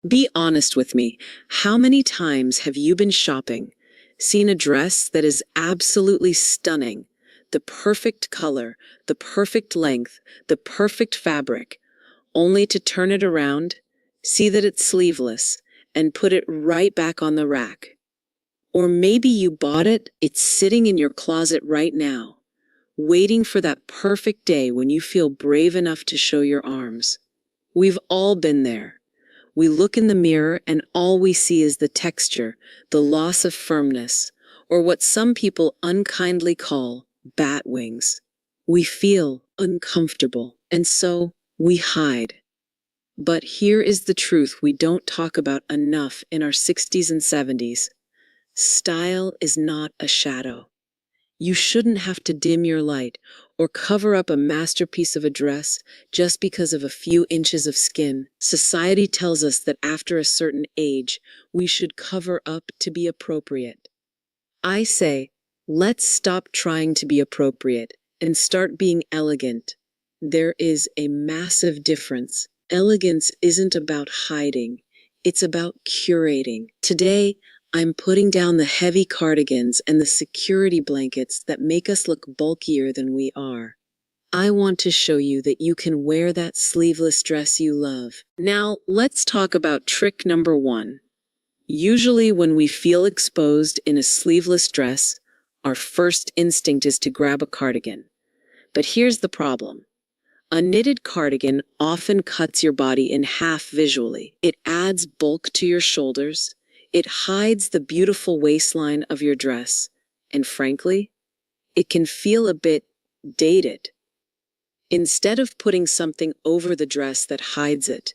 Be honest with me. How many times have you been shopping, seen a dress that is absolutely stunning, the perfect color, the perfect length, the perfect fabric, only to turn it around, see that it's sleeveless, and put it right back on the rack? Or maybe you bought it, it's sitting in your closet right now, waiting for that perfect day when you feel brave enough to show your arms. We've all been there. We look in the mirror and all we see is the texture, the loss of firmness, or what some people unkindly call bat wings. We feel uncomfortable, and so we hide. But here is the truth we don't talk about enough in our 60s and 70s. Style is not a shadow. You shouldn't have to dim your light or cover up a masterpiece of a dress just because of a few inches of skin. Society tells us that after a certain age, we should cover up to be appropriate. I say, let's stop trying to be appropriate and start being elegant. There is a massive difference. Elegance isn't about hiding, it's about curating. Today, I'm putting down the heavy cardigans and the security blankets that make us look bulkier than we are. I want to show you that you can wear that sleeveless dress you love. Now, let's talk about trick number one. Usually, when we feel exposed in a sleeveless dress, our first instinct is to grab a cardigan. But here's the problem. A knitted cardigan often cuts your body in half visually. It adds bulk to your shoulders. It hides the beautiful waistline of your dress, and frankly, it can feel a bit dated. Instead of putting something over the dress that hides it,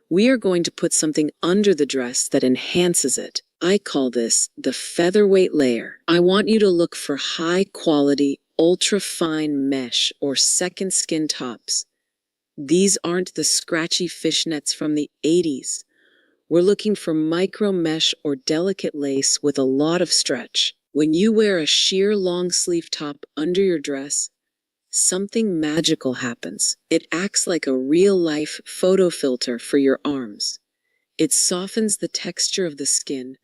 we are going to put something under the dress that enhances it. I call this the featherweight layer. I want you to look for high-quality, ultra-fine mesh or second skin tops. These aren't the scratchy fishnets from the 80s. We're looking for micro mesh or delicate lace with a lot of stretch. When you wear a sheer long sleeve top under your dress, something magical happens. It acts like a real-life photo filter for your arms. It softens the texture of the skin,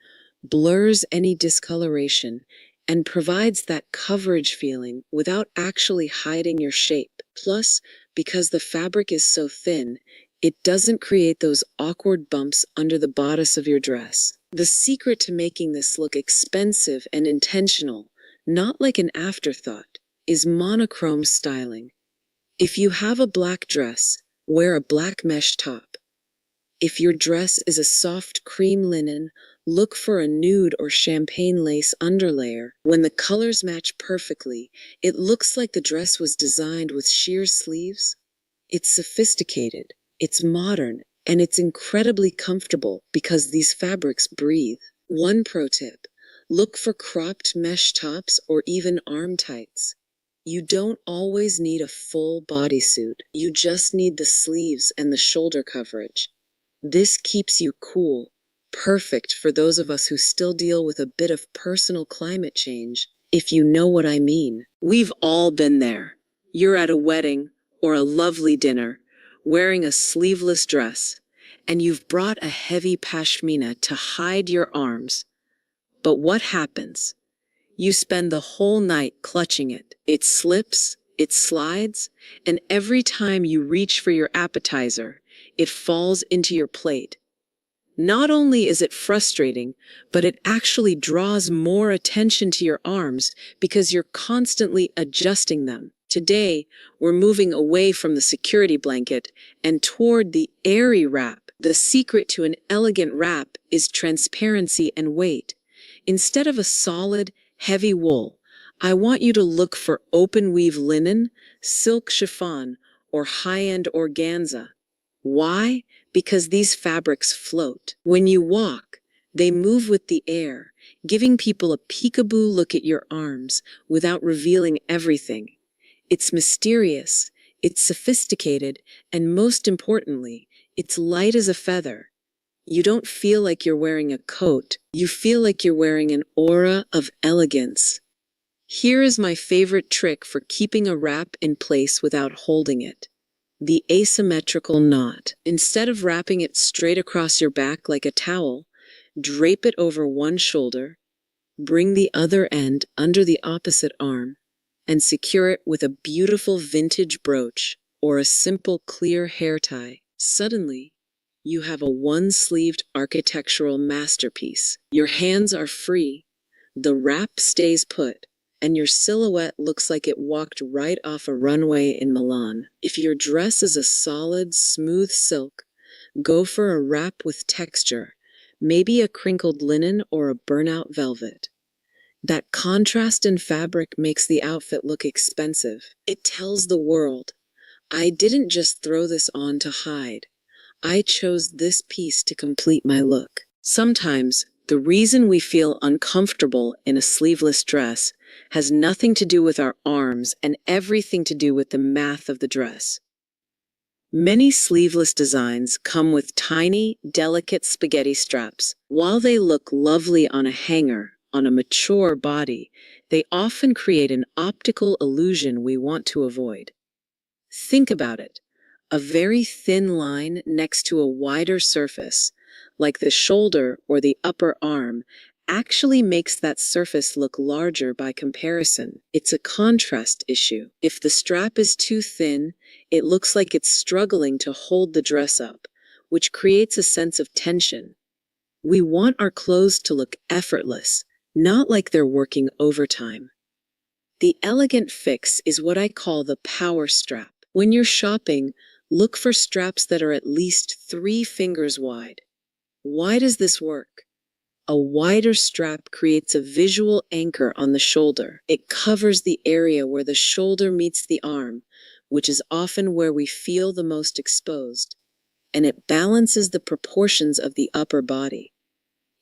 blurs any discoloration, and provides that coverage feeling without actually hiding your shape. Plus, because the fabric is so thin, it doesn't create those awkward bumps under the bodice of your dress. The secret to making this look expensive and intentional, not like an afterthought, is monochrome styling. If you have a black dress, wear a black mesh top. If your dress is a soft cream linen, look for a nude or champagne lace underlayer. When the colors match perfectly, it looks like the dress was designed with sheer sleeves. It's sophisticated, it's modern, and it's incredibly comfortable because these fabrics breathe. One pro tip: look for cropped mesh tops or even arm tights. You don't always need a full bodysuit. You just need the sleeves and the shoulder coverage. This keeps you cool, perfect for those of us who still deal with a bit of personal climate change, if you know what I mean. We've all been there. You're at a wedding or a lovely dinner, wearing a sleeveless dress, and you've brought a heavy pashmina to hide your arms. But what happens? You spend the whole night clutching it. It slips, it slides, and every time you reach for your appetizer, it falls into your plate. Not only is it frustrating, but it actually draws more attention to your arms because you're constantly adjusting them. Today, we're moving away from the security blanket and toward the airy wrap. The secret to an elegant wrap is transparency and weight. Instead of a solid, heavy wool, I want you to look for open weave linen, silk chiffon, or high-end organza. Why? Because these fabrics float. When you walk, they move with the air, giving people a peekaboo look at your arms without revealing everything. It's mysterious, it's sophisticated, and most importantly, it's light as a feather. You don't feel like you're wearing a coat, you feel like you're wearing an aura of elegance. Here is my favorite trick for keeping a wrap in place without holding it. the asymmetrical knot. Instead of wrapping it straight across your back like a towel, drape it over one shoulder, bring the other end under the opposite arm, and secure it with a beautiful vintage brooch or a simple clear hair tie. Suddenly, you have a one-sleeved architectural masterpiece. Your hands are free, the wrap stays put, and your silhouette looks like it walked right off a runway in Milan. If your dress is a solid, smooth silk, go for a wrap with texture, maybe a crinkled linen or a burnout velvet. That contrast in fabric makes the outfit look expensive. It tells the world, I didn't just throw this on to hide. I chose this piece to complete my look. Sometimes, the reason we feel uncomfortable in a sleeveless dress has nothing to do with our arms and everything to do with the math of the dress. Many sleeveless designs come with tiny, delicate spaghetti straps. While they look lovely on a hanger, on a mature body, they often create an optical illusion we want to avoid. Think about it. A very thin line next to a wider surface, like the shoulder or the upper arm, actually makes that surface look larger by comparison. It's a contrast issue. If the strap is too thin, it looks like it's struggling to hold the dress up, which creates a sense of tension. We want our clothes to look effortless, not like they're working overtime. The elegant fix is what I call the power strap. When you're shopping, look for straps that are at least 3 fingers wide. Why does this work? A wider strap creates a visual anchor on the shoulder. It covers the area where the shoulder meets the arm, which is often where we feel the most exposed, and it balances the proportions of the upper body.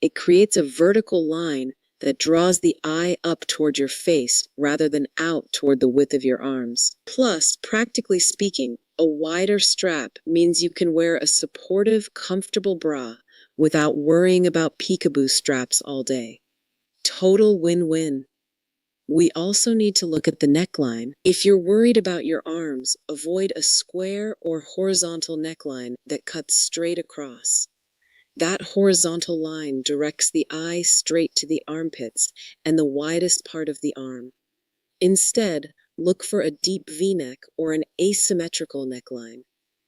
It creates a vertical line that draws the eye up toward your face rather than out toward the width of your arms. Plus, practically speaking, a wider strap means you can wear a supportive, comfortable bra without worrying about peekaboo straps all day. Total win-win. We also need to look at the neckline. If you're worried about your arms, avoid a square or horizontal neckline that cuts straight across. That horizontal line directs the eye straight to the armpits and the widest part of the arm. Instead, look for a deep V-neck or an asymmetrical neckline.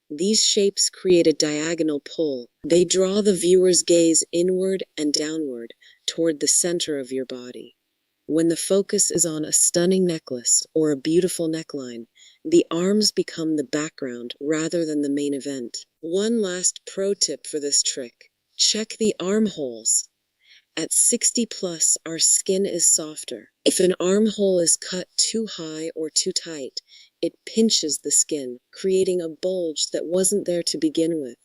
These shapes create a diagonal pull. They draw the viewer's gaze inward and downward toward the center of your body. When the focus is on a stunning necklace or a beautiful neckline, the arms become the background rather than the main event. One last pro tip for this trick. Check the armholes. At 60 plus, our skin is softer. If an armhole is cut too high or too tight, it pinches the skin, creating a bulge that wasn't there to begin with.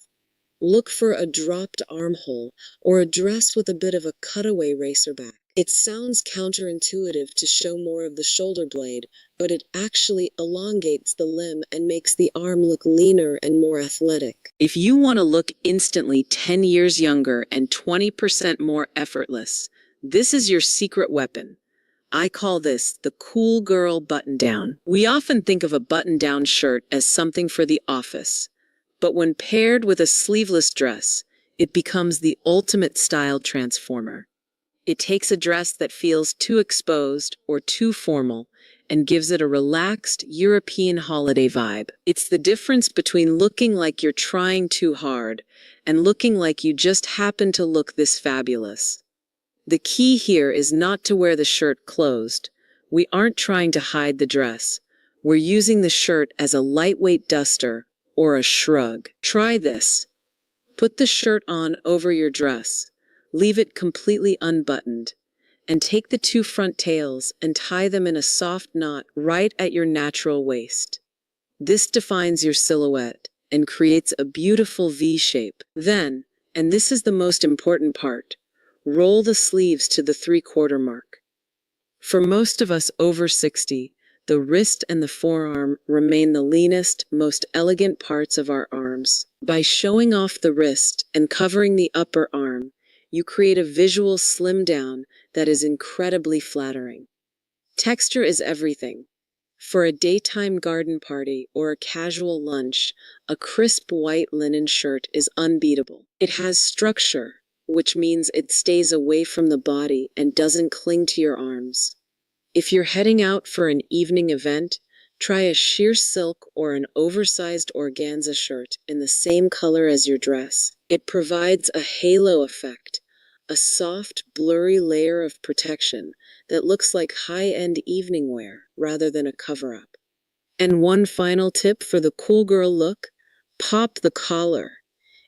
Look for a dropped armhole or a dress with a bit of a cutaway racer back. It sounds counterintuitive to show more of the shoulder blade, but it actually elongates the limb and makes the arm look leaner and more athletic. If you want to look instantly 10 years younger and 20% more effortless, this is your secret weapon. I call this the cool girl button-down. We often think of a button-down shirt as something for the office, but when paired with a sleeveless dress, it becomes the ultimate style transformer. It takes a dress that feels too exposed or too formal and gives it a relaxed European holiday vibe. It's the difference between looking like you're trying too hard and looking like you just happen to look this fabulous. The key here is not to wear the shirt closed. We aren't trying to hide the dress. We're using the shirt as a lightweight duster or a shrug. Try this. Put the shirt on over your dress. Leave it completely unbuttoned, and take the 2 front tails and tie them in a soft knot right at your natural waist. This defines your silhouette and creates a beautiful V shape. Then, and this is the most important part, roll the sleeves to the 3/4 mark. For most of us over 60, the wrist and the forearm remain the leanest, most elegant parts of our arms. By showing off the wrist and covering the upper arm, you create a visual slim down that is incredibly flattering. Texture is everything. For a daytime garden party or a casual lunch, a crisp white linen shirt is unbeatable. It has structure, which means it stays away from the body and doesn't cling to your arms. If you're heading out for an evening event, try a sheer silk or an oversized organza shirt in the same color as your dress. It provides a halo effect, a soft, blurry layer of protection that looks like high-end evening wear rather than a cover-up. And one final tip for the cool girl look: pop the collar.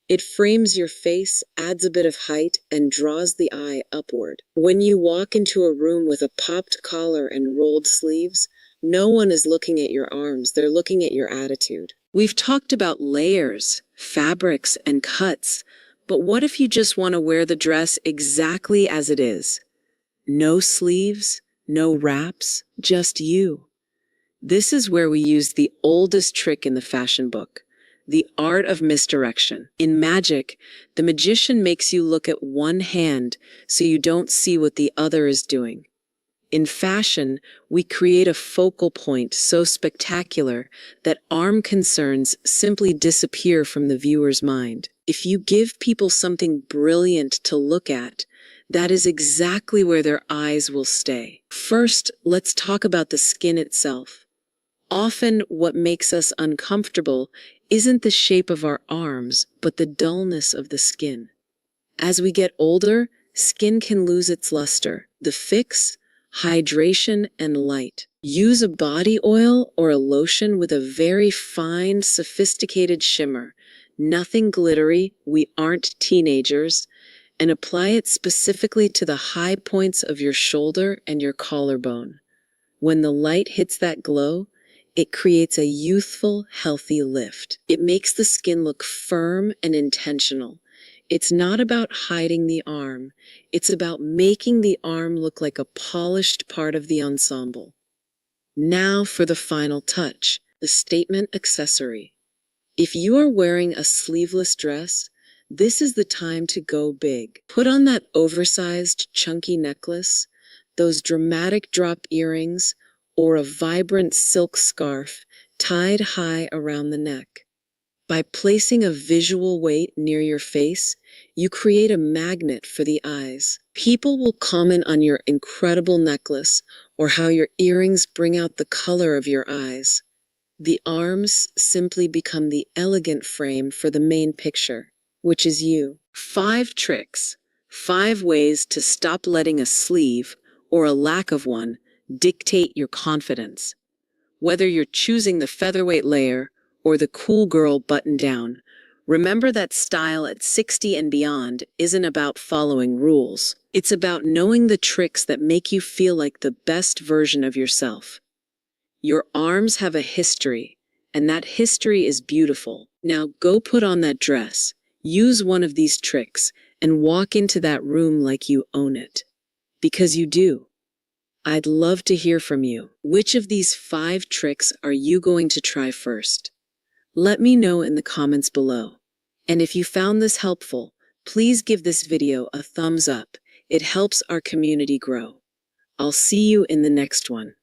It frames your face, adds a bit of height, and draws the eye upward. When you walk into a room with a popped collar and rolled sleeves, no one is looking at your arms, they're looking at your attitude. We've talked about layers, fabrics, and cuts, but what if you just want to wear the dress exactly as it is? No sleeves, no wraps, just you. This is where we use the oldest trick in the fashion book: the art of misdirection. In magic, the magician makes you look at one hand so you don't see what the other is doing. In fashion, we create a focal point so spectacular that arm concerns simply disappear from the viewer's mind. If you give people something brilliant to look at, that is exactly where their eyes will stay. First, let's talk about the skin itself. Often, what makes us uncomfortable isn't the shape of our arms, but the dullness of the skin. As we get older, skin can lose its luster. The fix: hydration and light. Use a body oil or a lotion with a very fine, sophisticated shimmer. Nothing glittery, we aren't teenagers, and apply it specifically to the high points of your shoulder and your collarbone. When the light hits that glow, it creates a youthful, healthy lift. It makes the skin look firm and intentional. It's not about hiding the arm, it's about making the arm look like a polished part of the ensemble. Now for the final touch, the statement accessory. If you are wearing a sleeveless dress, this is the time to go big. Put on that oversized, chunky necklace, those dramatic drop earrings, or a vibrant silk scarf tied high around the neck. By placing a visual weight near your face, you create a magnet for the eyes. People will comment on your incredible necklace or how your earrings bring out the color of your eyes. The arms simply become the elegant frame for the main picture, which is you. 5 tricks, 5 ways to stop letting a sleeve, or a lack of one, dictate your confidence. Whether you're choosing the featherweight layer or the cool girl button down, remember that style at 60 and beyond isn't about following rules. It's about knowing the tricks that make you feel like the best version of yourself. Your arms have a history, and that history is beautiful. Now go put on that dress, use one of these tricks, and walk into that room like you own it. Because you do. I'd love to hear from you. Which of these 5 tricks are you going to try first? Let me know in the comments below. And if you found this helpful, please give this video a thumbs up. It helps our community grow. I'll see you in the next one.